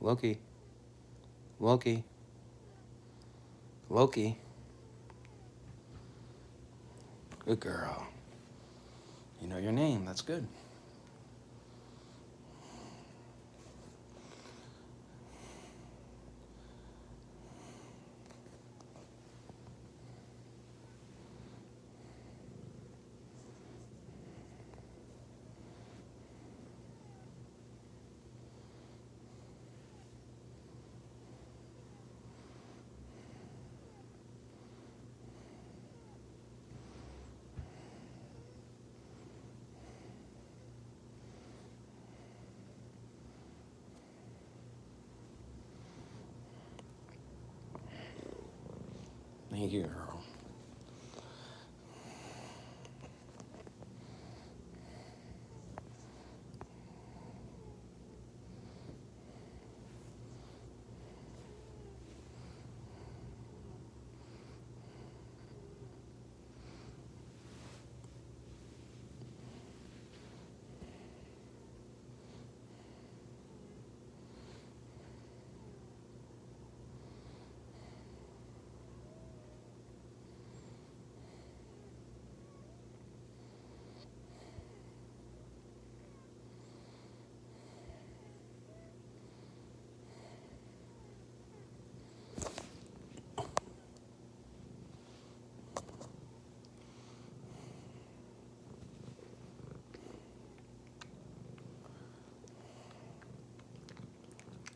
Loki. Loki. Loki. Good girl. You know your name. That's good. Thank you, girl.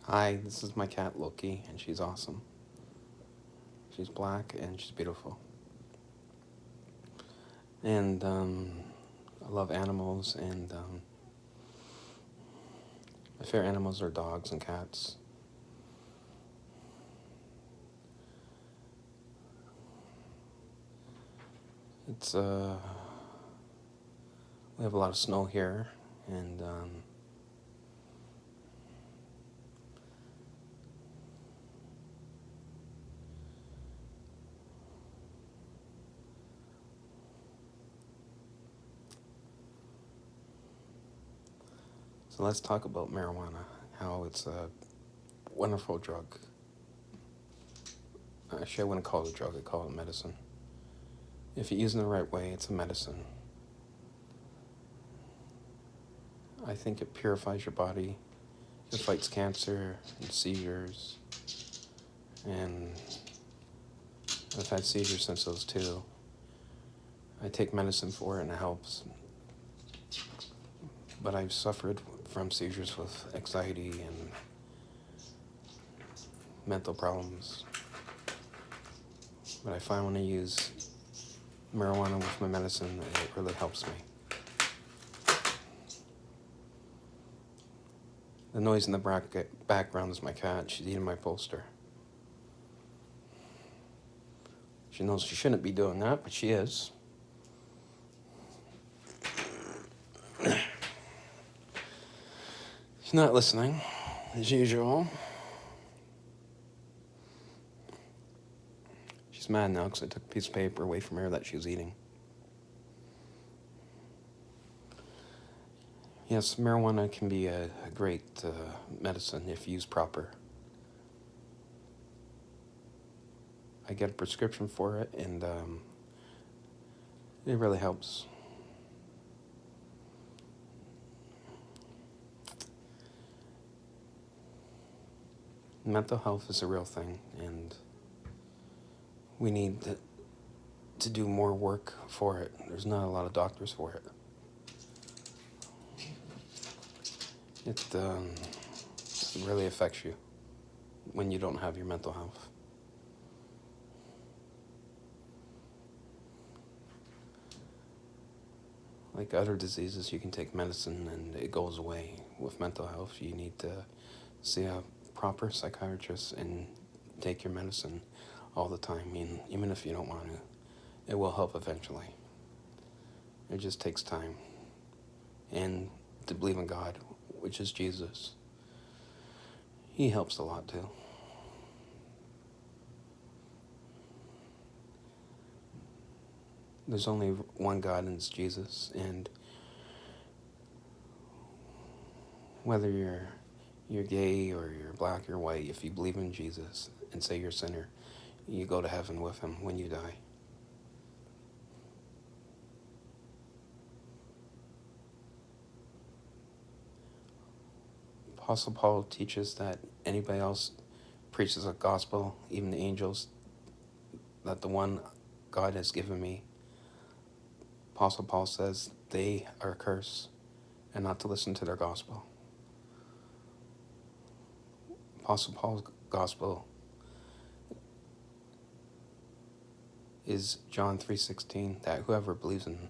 Hi, this is my cat Loki, and she's awesome. She's black and she's beautiful. And I love animals, and my favorite animals are dogs and cats. It's we have a lot of snow here, and so let's talk about marijuana, how it's a wonderful drug. Actually, I wouldn't call it a drug, I call it medicine. If you use it in the right way, it's a medicine. I think it purifies your body. It fights cancer and seizures. And I've had seizures since those two. I take medicine for it and it helps. But I've suffered from seizures with anxiety and mental problems. But I find when I use marijuana with my medicine, it really helps me. The noise in the background is my cat. She's eating my poster. She knows she shouldn't be doing that, but she is. She's not listening, as usual. She's mad now because I took a piece of paper away from her that she was eating. Yes, marijuana can be a great medicine if used proper. I get a prescription for it, and it really helps. Mental health is a real thing, and we need to do more work for it. There's not a lot of doctors for it. It really affects you when you don't have your mental health. Like other diseases, you can take medicine and it goes away. With mental health, you need to see a proper psychiatrist and take your medicine all the time. I mean, even if you don't want to, it will help eventually. It just takes time. And to believe in God, which is Jesus, He helps a lot too. There's only one God, and it's Jesus. And whether you're you're gay or you're black or white, if you believe in Jesus and say you're a sinner, you go to heaven with him when you die. Apostle Paul teaches that anybody else preaches a gospel, even the angels, that the one God has given me, Apostle Paul says they are cursed and not to listen to their gospel. Apostle Paul's gospel is John 3:16, that whoever believes in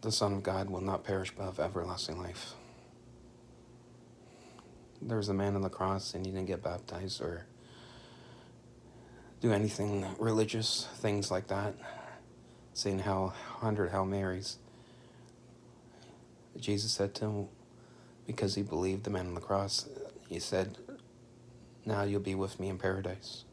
the Son of God will not perish but have everlasting life. There was a man on the cross and he didn't get baptized or do anything religious, things like that, saying 100 Hail Marys. Jesus said to him, because he believed the man on the cross, he said, now you'll be with me in paradise.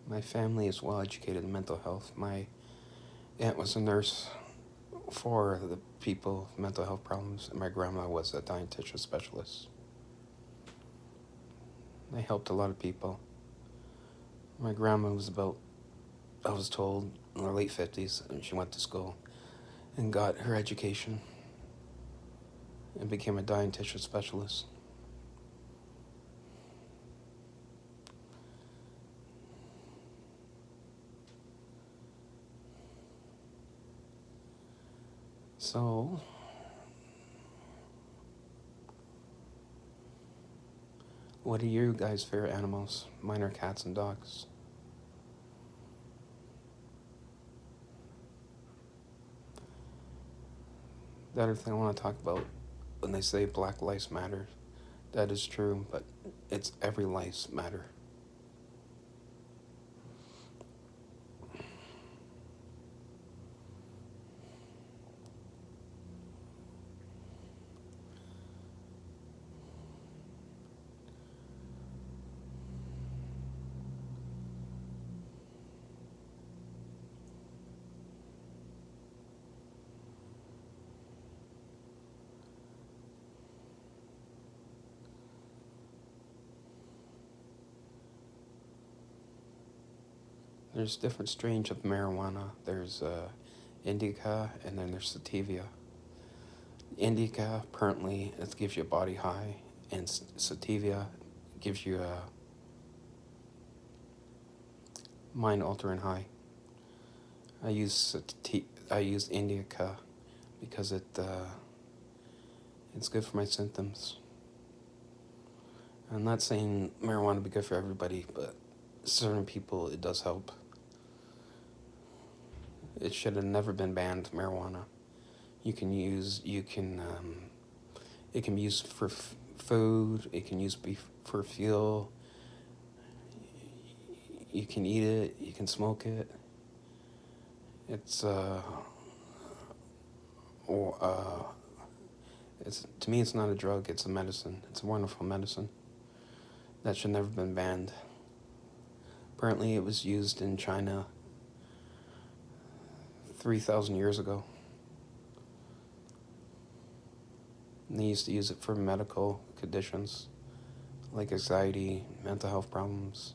My family is well educated in mental health. My aunt was a nurse for the people with mental health problems, and my grandma was a dietitian specialist. They helped a lot of people. My grandma was I was told, in her late 50s, and she went to school and got her education and became a dietitian specialist. So, what are you guys' favorite animals? Mine are cats and dogs. The other thing I want to talk about, when they say Black Lives Matter, that is true, but it's every lives matter. There's different strains of marijuana. There's indica, and then there's sativa. Indica, apparently, it gives you a body high, and sativa gives you a mind-altering high. I use indica because it's good for my symptoms. I'm not saying marijuana would be good for everybody, but certain people it does help. It should have never been banned, marijuana. It can be used for food, it can use for fuel, you can eat it, you can smoke it. It's to me it's not a drug, it's a medicine. It's a wonderful medicine that should never been banned. Apparently it was used in China 3,000 years ago. And they used to use it for medical conditions like anxiety, mental health problems,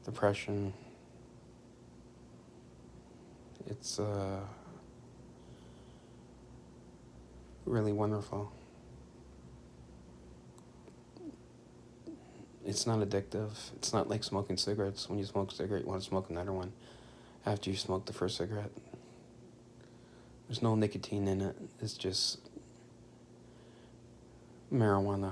depression. It's really wonderful. It's not addictive. It's not like smoking cigarettes. When you smoke a cigarette, you want to smoke another one after you smoke the first cigarette. There's no nicotine in it. It's just marijuana.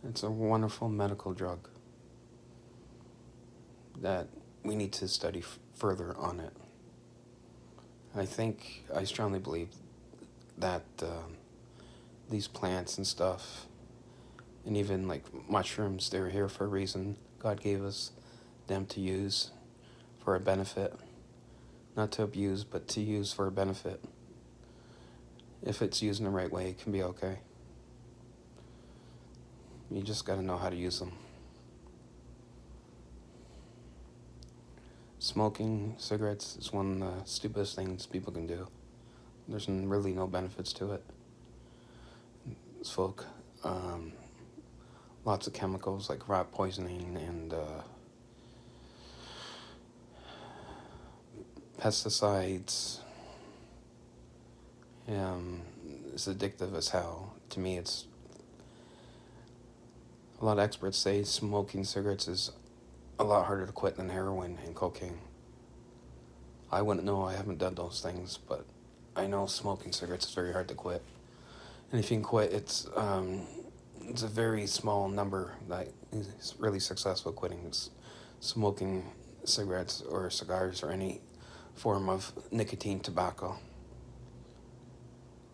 It's a wonderful medical drug that we need to study further on it. I strongly believe that these plants and stuff And even like mushrooms, they're here for a reason. God gave us them to use for a benefit. Not to abuse, but to use for a benefit. If it's used in the right way, it can be okay. You just gotta know how to use them. Smoking cigarettes is one of the stupidest things people can do. There's really no benefits to it. Smoke, lots of chemicals like rat poisoning and pesticides. It's addictive as hell. To me, it's a lot of experts say smoking cigarettes is a lot harder to quit than heroin and cocaine. I wouldn't know, I haven't done those things, but I know smoking cigarettes is very hard to quit. And if you can quit, it's a very small number that is really successful quitting. It's smoking cigarettes or cigars or any form of nicotine tobacco.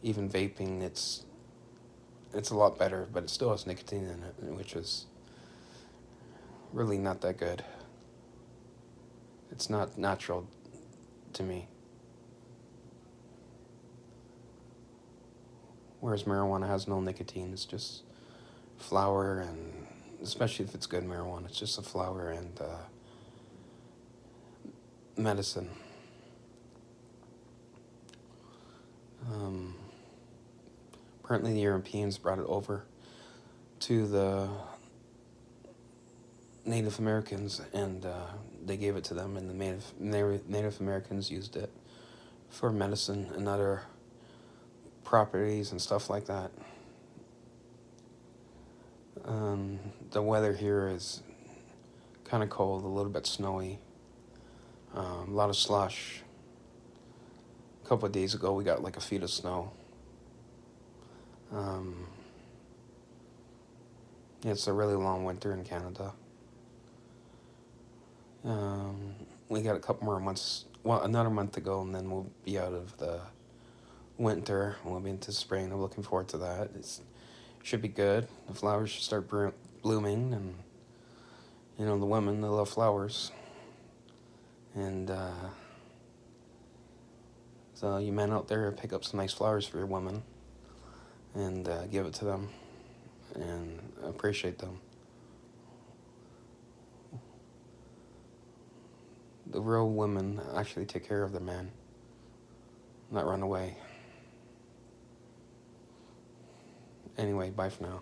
Even vaping, it's a lot better, but it still has nicotine in it, which is really not that good. It's not natural to me. Whereas marijuana has no nicotine, it's just flower, and especially if it's good marijuana, it's just a flower and medicine. Apparently the Europeans brought it over to the Native Americans, and they gave it to them, and the Native Americans used it for medicine and other properties and stuff like that. The weather here is kind of cold, a little bit snowy, a lot of slush. A couple of days ago, we got like a feet of snow. It's a really long winter in Canada. We got a couple more months, another month to go, and then we'll be out of the winter. We'll be into spring. I'm looking forward to that. It should be good. The flowers should start blooming, and the women, they love flowers. And so you men out there, pick up some nice flowers for your women and give it to them and appreciate them. The real women actually take care of their man, not run away. Anyway, bye for now.